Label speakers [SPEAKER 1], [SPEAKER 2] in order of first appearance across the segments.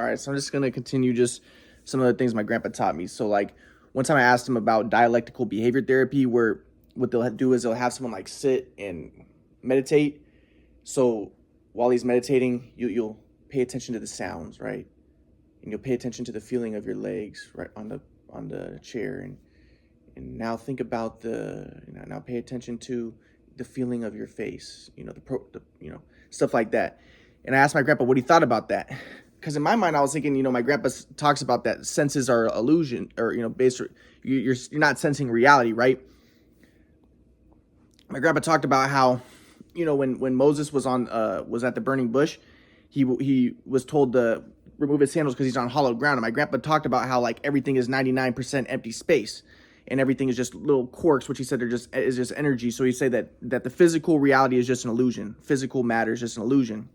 [SPEAKER 1] All right, so I'm just gonna continue just some of the things my grandpa taught me. So like one time I asked him about dialectical behavior therapy, where what they'll do is they'll have someone like sit and meditate. So while he's meditating, you'll pay attention to the sounds, right? And you'll pay attention to the feeling of your legs right on the chair, and now think about now pay attention to the feeling of your face, stuff like that. And I asked my grandpa what he thought about that, because in my mind I was thinking, my grandpa talks about that senses are illusion, or based, you're not sensing reality, right? My grandpa talked about how, when Moses was at the burning bush, he was told to remove his sandals because he's on hollow ground. And my grandpa talked about how like everything is 99% empty space, and everything is just little quarks, which he said is just energy. So he said that the physical reality is just an illusion. Physical matter is just an illusion.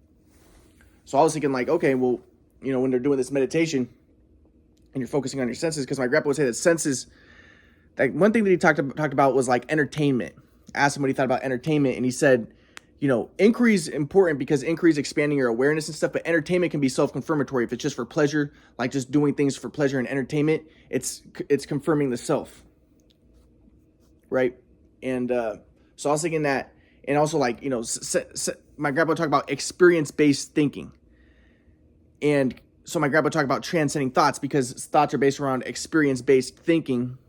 [SPEAKER 1] So I was thinking like, okay, well, when they're doing this meditation and you're focusing on your senses, because my grandpa would say that senses, like one thing that he talked about was like entertainment. I asked him what he thought about entertainment, and he said, inquiry is important because inquiry is expanding your awareness and stuff, but entertainment can be self-confirmatory. If it's just for pleasure, like just doing things for pleasure and entertainment, it's confirming the self, right? And so I was thinking that, and also like, my grandpa talked about experience-based thinking. And so my grandpa talked about transcending thoughts, because thoughts are based around experience-based thinking,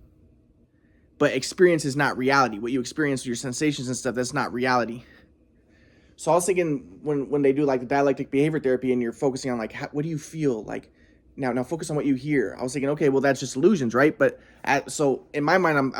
[SPEAKER 1] but experience is not reality. What you experience, your sensations and stuff, that's not reality. So I was thinking when they do like the dialectic behavior therapy and you're focusing on like, what do you feel like? Now focus on what you hear. I was thinking, okay, well that's just illusions, right? But so in my mind,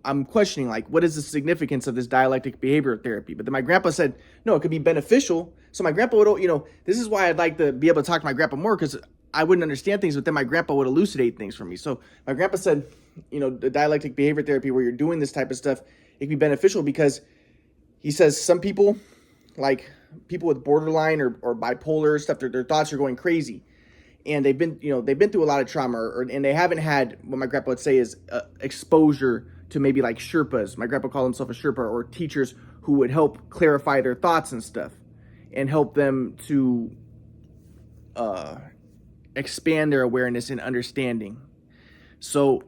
[SPEAKER 1] I'm questioning like, what is the significance of this dialectic behavior therapy? But then my grandpa said, no, it could be beneficial. So my grandpa would, this is why I'd like to be able to talk to my grandpa more, because I wouldn't understand things, but then my grandpa would elucidate things for me. So my grandpa said, the dialectic behavior therapy where you're doing this type of stuff, it can be beneficial because he says some people, like people with borderline or bipolar stuff, their thoughts are going crazy, and they've been through a lot of trauma, and they haven't had what my grandpa would say is exposure to maybe like Sherpas. My grandpa called himself a Sherpa, or teachers who would help clarify their thoughts and stuff, and help them to expand their awareness and understanding. So,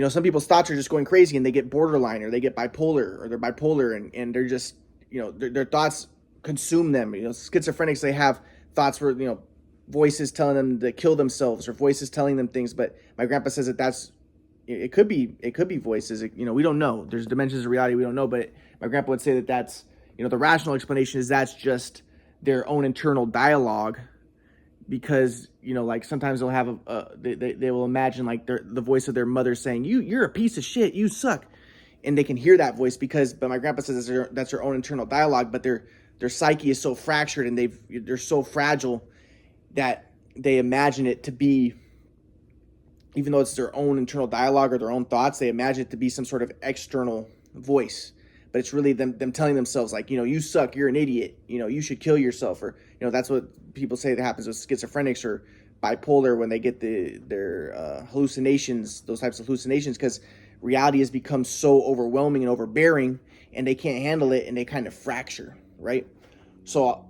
[SPEAKER 1] some people's thoughts are just going crazy, and they get borderline, or they get bipolar, or they're bipolar, and they're just, their thoughts consume them. Schizophrenics, they have thoughts where, voices telling them to kill themselves, or voices telling them things. But my grandpa says it could be voices. We don't know. There's dimensions of reality we don't know. But my grandpa would say that's, the rational explanation is that's just their own internal dialogue, because, like sometimes they'll have they will imagine like the voice of their mother saying, you're a piece of shit, you suck. And they can hear that voice but my grandpa says that's their own internal dialogue, but their psyche is so fractured, and they're so fragile that they imagine it to be, even though it's their own internal dialogue or their own thoughts, they imagine it to be some sort of external voice. But it's really them telling themselves like, you suck, you're an idiot, you should kill yourself. Or, that's what people say that happens with schizophrenics or bipolar when they get their hallucinations, those types of hallucinations, because reality has become so overwhelming and overbearing, and they can't handle it, and they kind of fracture, right? So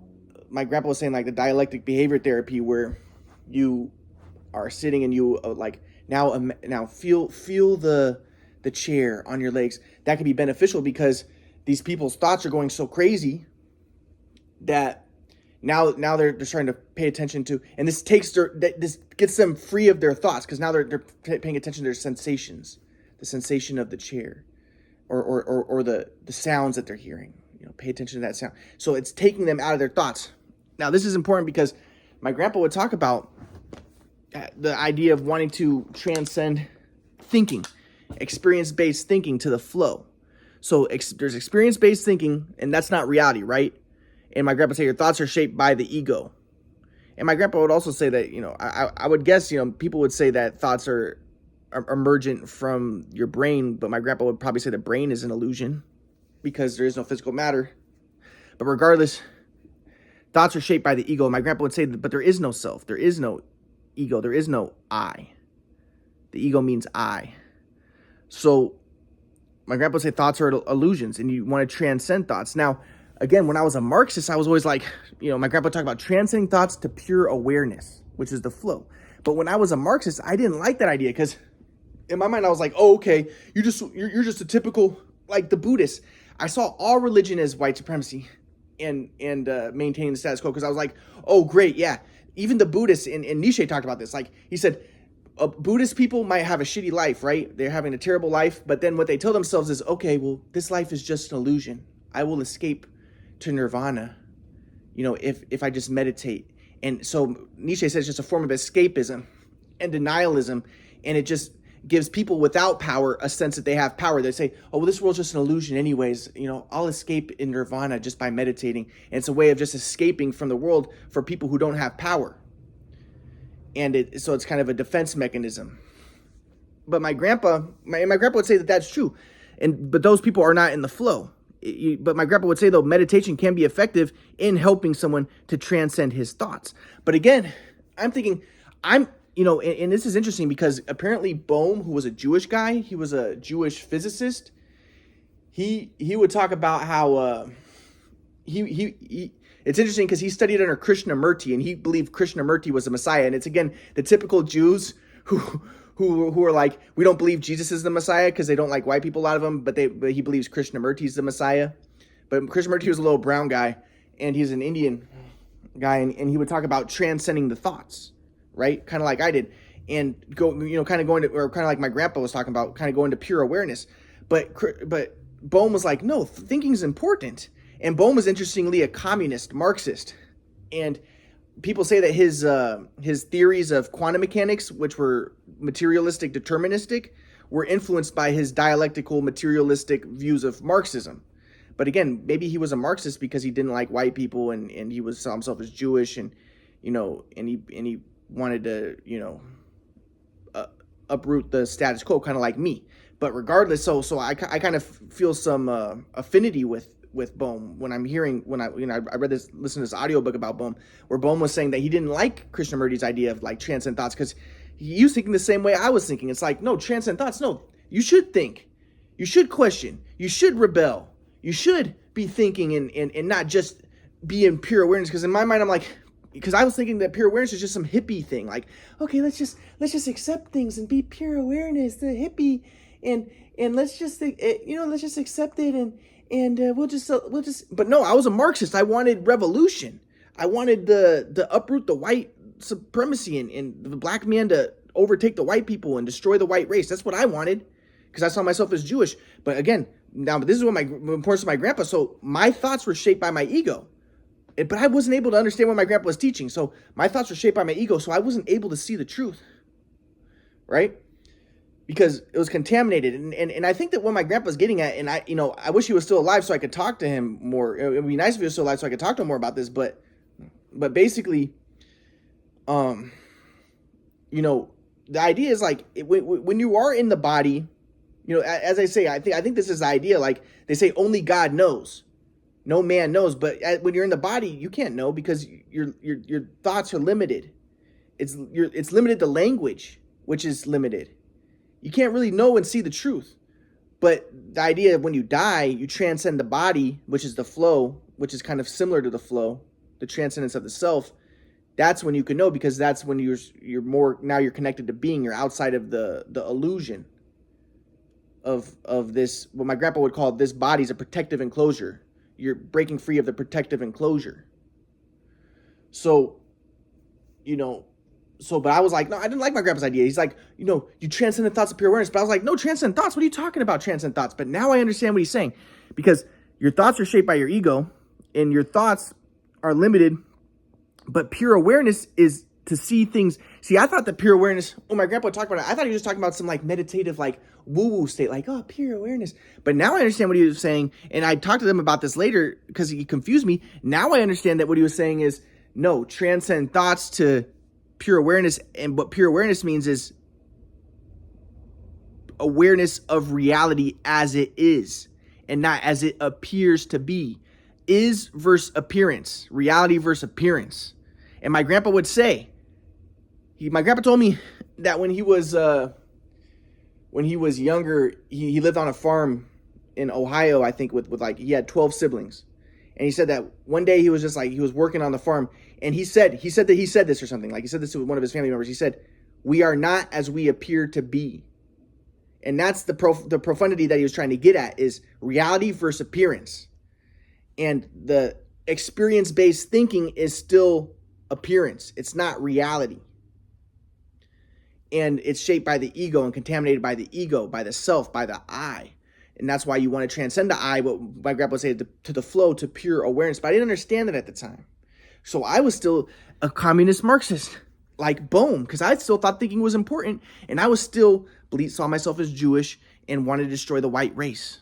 [SPEAKER 1] my grandpa was saying like the dialectic behavior therapy, where you are sitting and you now feel the chair on your legs, that can be beneficial because these people's thoughts are going so crazy that now they're trying to pay attention to, and this gets them free of their thoughts, because now they're paying attention to their sensations, the sensation of the chair, or the sounds that they're hearing. Pay attention to that sound. So it's taking them out of their thoughts. Now this is important because my grandpa would talk about the idea of wanting to transcend thinking, experience-based thinking, to the flow. So there's experience-based thinking, and that's not reality, right? And my grandpa said your thoughts are shaped by the ego. And my grandpa would also say that, I would guess, people would say that thoughts are emergent from your brain, but my grandpa would probably say the brain is an illusion because there is no physical matter. But regardless, thoughts are shaped by the ego. My grandpa would say, but there is no self. There is no ego. There is no I. The ego means I. So my grandpa would say thoughts are illusions, and you want to transcend thoughts. Now, again, when I was a Marxist, I was always like, my grandpa talked about transcending thoughts to pure awareness, which is the flow. But when I was a Marxist, I didn't like that idea because in my mind I was like, oh, okay, you're just a typical, like the Buddhists. I saw all religion as white supremacy and maintaining the status quo, because I was like, oh great, yeah. Even the Buddhists, and Nietzsche talked about this, like he said, Buddhist people might have a shitty life, right? They're having a terrible life, but then what they tell themselves is, okay, well, this life is just an illusion. I will escape to nirvana, if I just meditate. And so Nietzsche says it's just a form of escapism and denialism, and it just gives people without power a sense that they have power. They say, oh, well, this world's just an illusion anyways. I'll escape in nirvana just by meditating. And it's a way of just escaping from the world for people who don't have power. And so it's kind of a defense mechanism. But my grandpa would say that that's true. But those people are not in the flow. But my grandpa would say, though, meditation can be effective in helping someone to transcend his thoughts. But again, I'm thinking, and this is interesting because apparently Bohm, who was a Jewish guy, he was a Jewish physicist. He would talk about how it's interesting because he studied under Krishnamurti, and he believed Krishnamurti was the Messiah. And it's, again, the typical Jews who are like, we don't believe Jesus is the Messiah because they don't like white people, a lot of them, but he believes Krishnamurti is the Messiah. But Krishnamurti was a little brown guy, and he's an Indian guy, and he would talk about transcending the thoughts, right? Kind of like I did, and kind of like my grandpa was talking about, kind of going to pure awareness. But Bohm was like, no, thinking is important. And Bohm was interestingly a communist, Marxist, and people say that his theories of quantum mechanics, which were materialistic, deterministic, were influenced by his dialectical, materialistic views of Marxism. But again, maybe he was a Marxist because he didn't like white people, and he saw himself as Jewish, and he wanted to uproot the status quo, kind of like me. But regardless, so I kind of feel some affinity with Bohm when I listened to this audiobook about Bohm, where Bohm was saying that he didn't like Krishnamurti's idea of like transcend thoughts, because he was thinking the same way I was thinking. It's like, no, transcend thoughts. No, you should think, you should question, you should rebel, you should be thinking and not just be in pure awareness. Because in my mind, I'm like, because I was thinking that pure awareness is just some hippie thing. Like, okay, let's just accept things and be pure awareness, the hippie, and let's just let's just accept it and we'll just. But no, I was a Marxist. I wanted revolution. I wanted the uproot the white supremacy and the black man to overtake the white people and destroy the white race. That's what I wanted, because I saw myself as Jewish. But again, now this is what my importance of my grandpa. So my thoughts were shaped by my ego, but I wasn't able to understand what my grandpa was teaching. So my thoughts were shaped by my ego. So I wasn't able to see the truth, right? Because it was contaminated. And I think that what my grandpa's getting at, and I wish he was still alive so I could talk to him more. It would be nice if he was still alive so I could talk to him more about this. But basically, the idea is like, when you are in the body, as I say, I think this is the idea. Like they say, only God knows, no man knows. But when you're in the body, you can't know, because your thoughts are limited. It's limited to language, which is limited. You can't really know and see the truth. But the idea of when you die, you transcend the body, which is the flow, which is kind of similar to the flow, the transcendence of the self. That's when you can know, because that's when you're more, now you're connected to being. You're outside of the illusion of this, what my grandpa would call, this body's a protective enclosure. You're breaking free of the protective enclosure. So, but I was like, no, I didn't like my grandpa's idea. He's like, you transcend the thoughts of pure awareness. But I was like, no, transcend thoughts? What are you talking about, transcend thoughts? But now I understand what he's saying, because your thoughts are shaped by your ego, and your thoughts are limited. But pure awareness is to see things. See, I thought that pure awareness, when my grandpa talked about it, I thought he was just talking about some like meditative, like woo-woo state, like, oh, pure awareness. But now I understand what he was saying. And I talked to them about this later because he confused me. Now I understand that what he was saying is, no, transcend thoughts to pure awareness. And what pure awareness means is awareness of reality as it is, and not as it appears to be. Is versus appearance, reality versus appearance. And my grandpa would say, my grandpa told me that when he was younger, he lived on a farm in Ohio, I think, with like, he had 12 siblings. And he said that one day he was just like, he was working on the farm, and he said this or something, like he said this to one of his family members. He said, "We are not as we appear to be." And that's the profundity that he was trying to get at, is reality versus appearance. And the experience-based thinking is still appearance. It's not reality. And it's shaped by the ego and contaminated by the ego, by the self, by the I. And that's why you want to transcend the I, what my grandpa would say, to the flow, to pure awareness. But I didn't understand that at the time. So I was still a communist Marxist, like boom, because I still thought thinking was important. And I was still saw myself as Jewish and wanted to destroy the white race.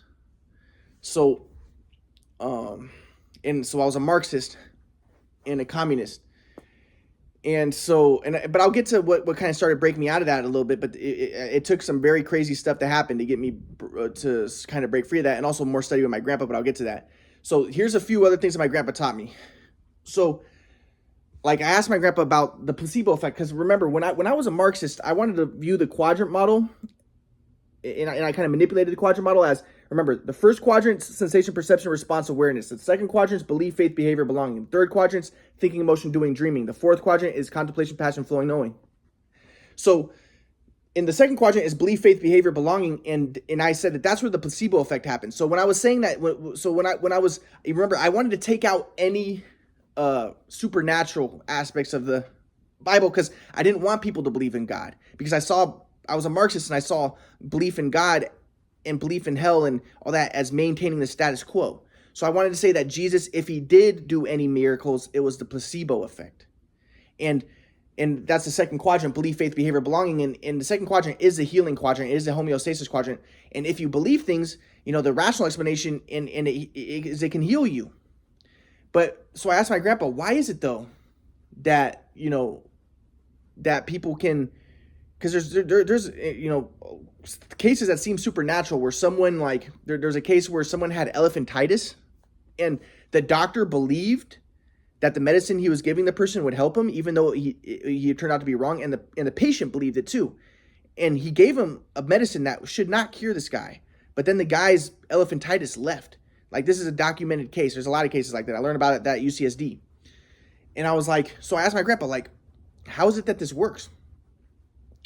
[SPEAKER 1] So, and so I was a Marxist and a communist. And so, but I'll get to what kind of started breaking me out of that a little bit. But it took some very crazy stuff to happen to get me to kind of break free of that, and also more study with my grandpa. But I'll get to that. So here's a few other things that my grandpa taught me. So, like, I asked my grandpa about the placebo effect, because remember, when I was a Marxist, I wanted to view the quadrant model, and I kind of manipulated the quadrant model as, remember, the first quadrant, sensation, perception, response, awareness. The second quadrant is belief, faith, behavior, belonging. The third quadrant is thinking, emotion, doing, dreaming. The fourth quadrant is contemplation, passion, flowing, knowing. So in the second quadrant is belief, faith, behavior, belonging, and I said that that's where the placebo effect happens. So when I was saying that, when I was, remember, I wanted to take out any supernatural aspects of the Bible, because I didn't want people to believe in God, because I was a Marxist and I saw belief in God and belief in hell and all that as maintaining the status quo. So I wanted to say that Jesus, if he did do any miracles, it was the placebo effect. And that's the second quadrant, belief, faith, behavior, belonging. And the second quadrant is the healing quadrant. It is the homeostasis quadrant. And if you believe things, the rational explanation is it can heal you. But so I asked my grandpa, why is it though that, that people can, because there's cases that seem supernatural where someone, like, there's a case where someone had elephantitis and the doctor believed that the medicine he was giving the person would help him, even though he turned out to be wrong, and the patient believed it too. And he gave him a medicine that should not cure this guy. But then the guy's elephantitis left. Like, this is a documented case. There's a lot of cases like that. I learned about it at UCSD. And I was like, so I asked my grandpa, like, how is it that this works?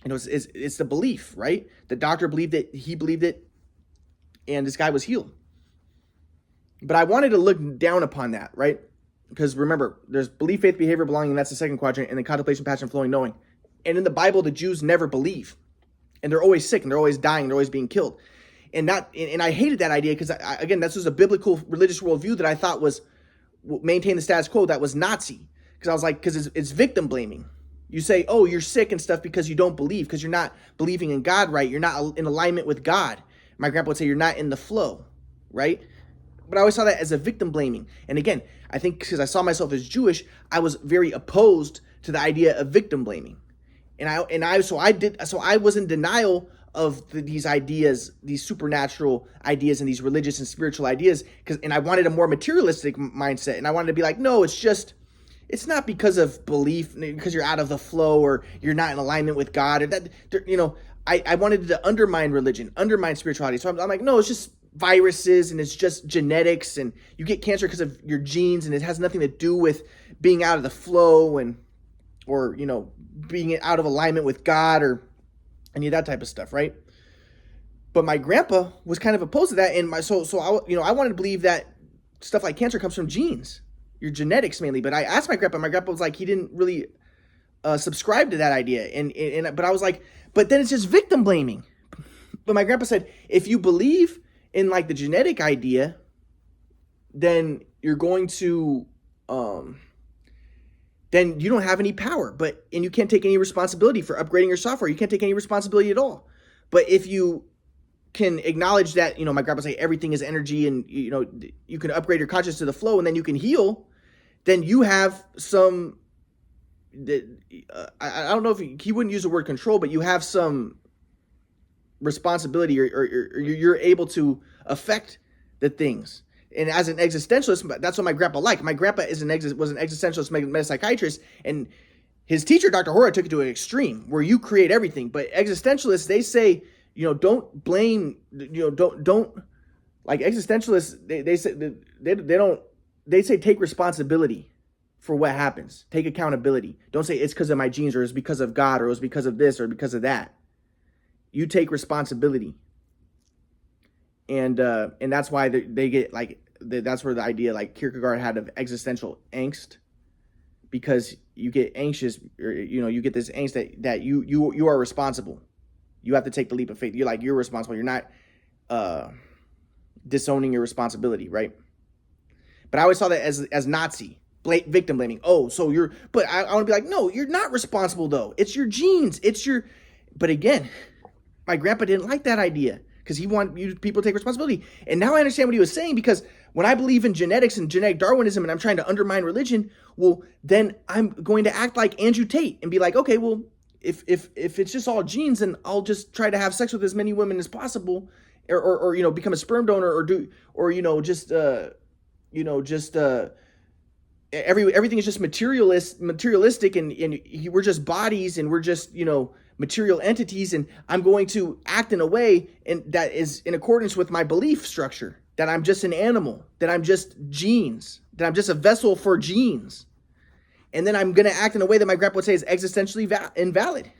[SPEAKER 1] It's the belief, right? The doctor believed it, he believed it, and this guy was healed. But I wanted to look down upon that, right? Because remember, there's belief, faith, behavior, belonging, and that's the second quadrant, and then contemplation, passion, flowing, knowing. And in the Bible, the Jews never believe. And they're always sick, and they're always dying, and they're always being killed. And I hated that idea, because, again, this was a biblical religious worldview that I thought was maintain the status quo, that was Nazi. Because I was like, because it's victim blaming. You say, oh, you're sick and stuff because you don't believe, because you're not believing in God, right? You're not in alignment with God. My grandpa would say you're not in the flow, right? But I always saw that as a victim blaming. And again, I think because I saw myself as Jewish, I was very opposed to the idea of victim blaming. So I was in denial of these ideas, these supernatural ideas and these religious and spiritual ideas, and I wanted a more materialistic mindset. And I wanted to be like, no, it's not because of belief, because you're out of the flow or you're not in alignment with God, or that, I wanted to undermine religion, undermine spirituality. So I'm like, no, it's just viruses and it's just genetics, and you get cancer because of your genes, and it has nothing to do with being out of the flow or being out of alignment with God or any of that type of stuff, right? But my grandpa was kind of opposed to that, and I wanted to believe that stuff like cancer comes from genes, your genetics mainly. But I asked my grandpa was like, he didn't really subscribe to that idea, but I was like, but then it's just victim blaming. But my grandpa said, if you believe in like the genetic idea, then you're going to then you don't have any power, and you can't take any responsibility for upgrading your software. You can't take any responsibility at all. But if you can acknowledge that, my grandpa say everything is energy, and you can upgrade your consciousness to the flow, and then you can heal, then you have some, I don't know if he wouldn't use the word control, but you have some responsibility, or you're able to affect the things. And as an existentialist, that's what my grandpa liked. My grandpa was an existentialist metapsychiatrist, and his teacher, Dr. Hora, took it to an extreme where you create everything. But existentialists, they say, don't blame, don't like existentialists. They say they don't they say take responsibility for what happens. Take accountability. Don't say it's because of my genes or it's because of God or it was because of this or because of that. You take responsibility. And that's why they get like, that's where the idea like Kierkegaard had of existential angst, because you get anxious, or, you get this angst that you are responsible. You have to take the leap of faith. You're responsible. You're not disowning your responsibility, right? But I always saw that as Nazi, victim blaming. Oh, so but I want to be like, no, you're not responsible though. It's your genes. But again, my grandpa didn't like that idea because he wanted people to take responsibility. And now I understand what he was saying, because when I believe in genetics and genetic Darwinism and I'm trying to undermine religion, well, then I'm going to act like Andrew Tate and be like, okay, well, if it's just all genes, then I'll just try to have sex with as many women as possible, or become a sperm donor, everything is just materialistic, and we're just bodies, and we're just material entities, and I'm going to act in a way that is in accordance with my belief structure, that I'm just an animal, that I'm just genes, that I'm just a vessel for genes. And then I'm going to act in a way that my grandpa would say is existentially invalid,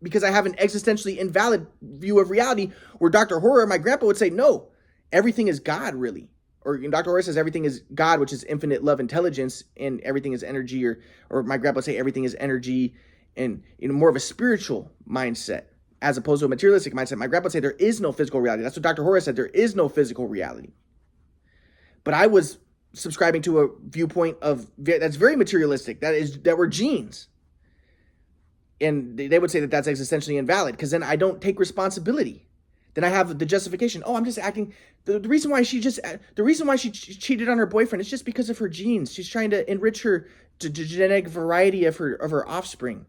[SPEAKER 1] because I have an existentially invalid view of reality, where Dr. Horror, my grandpa, would say, no, everything is God, really. Or Dr. Horror says everything is God, which is infinite love intelligence, and everything is energy, or my grandpa would say everything is energy, and more of a spiritual mindset as opposed to a materialistic mindset. My grandpa would say there is no physical reality. That's what Dr. Horror said. There is no physical reality. But I was subscribing to a viewpoint that's very materialistic, that we're genes. And they would say that that's existentially invalid, because then I don't take responsibility. Then I have the justification. Oh, I'm just acting. The reason why she cheated on her boyfriend is just because of her genes. She's trying to enrich her genetic variety of her offspring.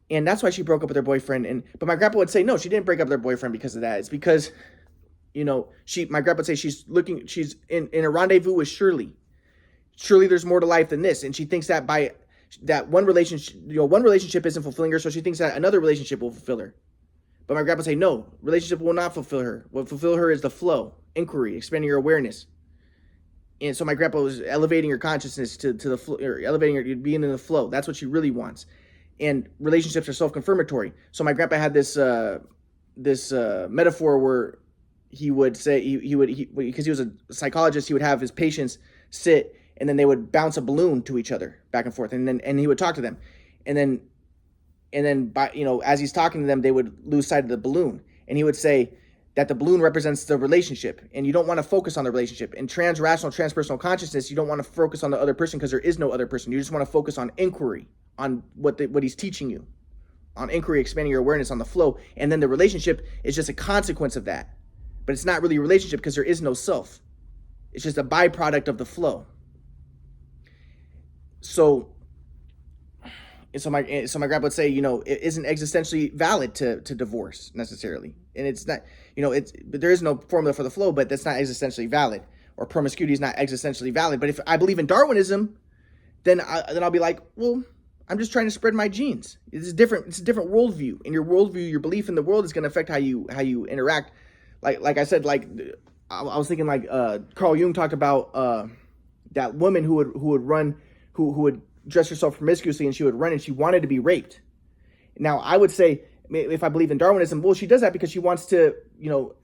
[SPEAKER 1] And that's why she broke up with her boyfriend. But my grandpa would say, no, she didn't break up with her boyfriend because of that. It's because, my grandpa would say she's in a rendezvous with Shirley. Surely there's more to life than this. And she thinks that by that one relationship isn't fulfilling her, so she thinks that another relationship will fulfill her. But my grandpa would say, no, relationship will not fulfill her. What will fulfill her is the flow, inquiry, expanding your awareness. And so my grandpa was elevating her consciousness to the flow, or elevating her, being in the flow. That's what she really wants. And relationships are self-confirmatory. So my grandpa had this metaphor where he would say, because he was a psychologist, he would have his patients sit, and then they would bounce a balloon to each other back and forth, and he would talk to them, and then by, as he's talking to them, they would lose sight of the balloon, and he would say that the balloon represents the relationship, and you don't want to focus on the relationship. In transpersonal consciousness, you don't want to focus on the other person, because there is no other person. You just want to focus on inquiry, on what he's teaching you, on inquiry, expanding your awareness, on the flow, and then the relationship is just a consequence of that. But it's not really a relationship, because there is no self. It's just a byproduct of the flow. So my grandpa would say, it isn't existentially valid to divorce necessarily, and it's not, but there is no formula for the flow, but that's not existentially valid, or promiscuity is not existentially valid. But if I believe in Darwinism, then I'll be like, well, I'm just trying to spread my genes. It's different. It's a different worldview. In your worldview, your belief in the world is going to affect how you interact. Like I said, I was thinking Carl Jung talked about that woman who would run, who would dress herself promiscuously, and she would run, and she wanted to be raped. Now, I would say, if I believe in Darwinism, well, she does that because she wants to,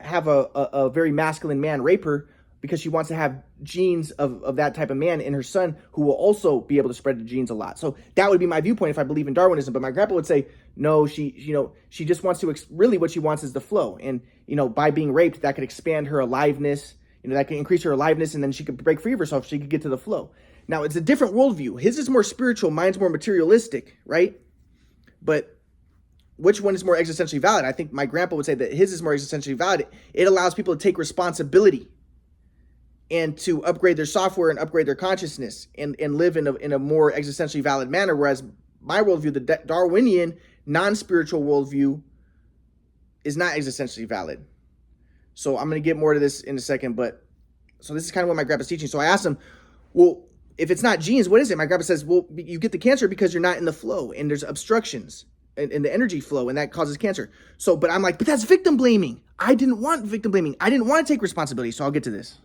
[SPEAKER 1] have a very masculine man rape her, because she wants to have genes of that type of man in her son, who will also be able to spread the genes a lot. So that would be my viewpoint if I believe in Darwinism. But my grandpa would say, no, she just wants to, really what she wants is the flow. And, by being raped, that could expand her aliveness, that could increase her aliveness, and then she could break free of herself. She could get to the flow. Now, it's a different worldview. His is more spiritual, mine's more materialistic, right? But which one is more existentially valid? I think my grandpa would say that his is more existentially valid. It allows people to take responsibility and to upgrade their software and upgrade their consciousness and live in a more existentially valid manner. Whereas my worldview, the Darwinian, non-spiritual worldview, is not existentially valid. So I'm going to get more to this in a second. So this is kind of what my grandpa's teaching. So I asked him, well, if it's not genes, what is it? My grandpa says, well, you get the cancer because you're not in the flow, and there's obstructions in the energy flow, and that causes cancer. But I'm like, but that's victim blaming. I didn't want victim blaming. I didn't want to take responsibility. So I'll get to this.